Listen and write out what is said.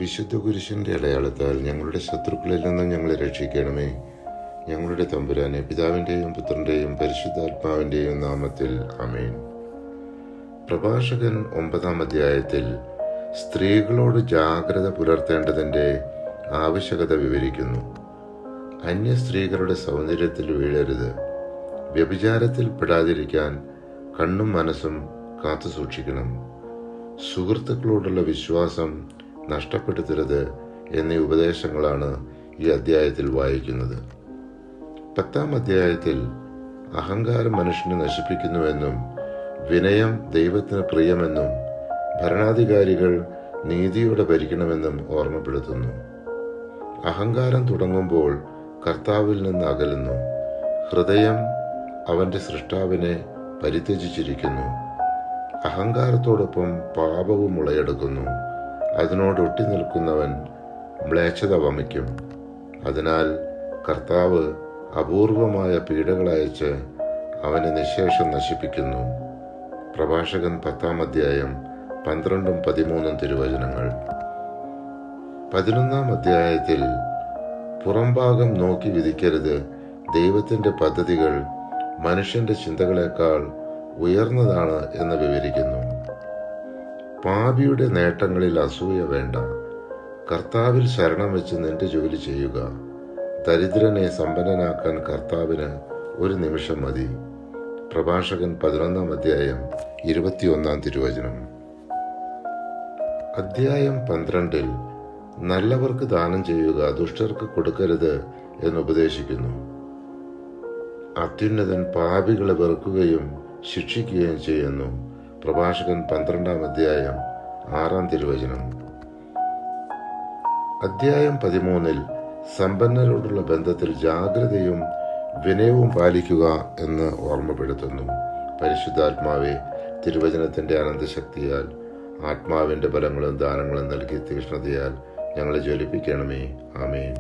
വിശുദ്ധ കുരിശിൻ്റെ അടയാളത്താൽ ഞങ്ങളുടെ ശത്രുക്കളിൽ നിന്നും ഞങ്ങളെ രക്ഷിക്കണമേ. ഞങ്ങളുടെ തമ്പുരാനെ, പിതാവിൻ്റെയും പുത്രൻ്റെയും പരിശുദ്ധാത്മാവിൻ്റെയും നാമത്തിൽ ആമേൻ. പ്രഭാഷകൻ 9-ാം അധ്യായത്തിൽ സ്ത്രീകളോട് ജാഗ്രത പുലർത്തേണ്ടതിൻ്റെ ആവശ്യകത വിവരിക്കുന്നു. അന്യ സ്ത്രീകളുടെ സൗന്ദര്യത്തിൽ വീഴരുത്. വ്യഭിചാരത്തിൽ പെടാതിരിക്കാൻ കണ്ണും മനസ്സും കാത്തു സൂക്ഷിക്കണം. സുഹൃത്തുക്കളോടുള്ള വിശ്വാസം നഷ്ടപ്പെടുത്തരുത് എന്നീ ഉപദേശങ്ങളാണ് ഈ അധ്യായത്തിൽ വായിക്കുന്നത്. 10-ാം അധ്യായത്തിൽ അഹങ്കാരം മനുഷ്യനെ നശിപ്പിക്കുന്നുവെന്നും വിനയം ദൈവത്തിന് പ്രിയമെന്നും ഭരണാധികാരികൾ നീതിയോടെ ഭരിക്കണമെന്നും ഓർമ്മപ്പെടുത്തുന്നു. അഹങ്കാരം തുടങ്ങുമ്പോൾ കർത്താവിൽ നിന്ന് അകലുന്നു. ഹൃദയം അവന്റെ സൃഷ്ടാവിനെ പരിത്യജിച്ചിരിക്കുന്നു. അഹങ്കാരത്തോടൊപ്പം പാപവും മുളയെടുക്കുന്നു. അതിനോടൊട്ടി നിൽക്കുന്നവൻ മ്ലേച്ഛത വമിക്കും. അതിനാൽ കർത്താവ് അപൂർവമായ പീഡകളയച്ച് അവനെ നിശേഷം നശിപ്പിക്കുന്നു. പ്രഭാഷകൻ 10-ാം അധ്യായം 12-13 തിരുവചനങ്ങൾ. 11-ാം അധ്യായത്തിൽ പുറംഭാഗം നോക്കി വിധിക്കരുത്. ദൈവത്തിന്റെ പദ്ധതികൾ മനുഷ്യന്റെ ചിന്തകളെക്കാൾ ഉയർന്നതാണ് എന്ന് വിവരിക്കുന്നു. പാപിയുടെ നേട്ടങ്ങളിൽ അസൂയ വേണ്ട. കർത്താവിൽ ശരണം വെച്ച് നിന്റെ ജോലി ചെയ്യുക. ദരിദ്രനെ സമ്പന്നനാക്കാൻ കർത്താവിന് ഒരു നിമിഷം മതി. പ്രഭാഷകൻ 11-ാം അധ്യായം 21-ാം തിരുവചനം. അധ്യായം 12-ൽ നല്ലവർക്ക് ദാനം ചെയ്യുക, ദുഷ്ടർക്ക് കൊടുക്കരുത് എന്നുപദേശിക്കുന്നു. അത്യുന്നതൻ പാപികളെ വെറുക്കുകയും ശിക്ഷിക്കുകയും ചെയ്യുന്നു. പ്രഭാഷകൻ 12-ാം അധ്യായം 6-ാം തിരുവചനം. അധ്യായം 13-ൽ സമ്പന്നരോടുള്ള ബന്ധത്തിൽ ജാഗ്രതയും വിനയവും പാലിക്കുക എന്ന് ഓർമ്മപ്പെടുത്തുന്നു. പരിശുദ്ധാത്മാവെ, തിരുവചനത്തിന്റെ അനന്തശക്തിയാൽ ആത്മാവിന്റെ ബലങ്ങളും ദാനങ്ങളും നൽകി തീക്ഷ്ണതയാൽ ഞങ്ങളെ ജ്വലിപ്പിക്കണമേ. ആമേൻ.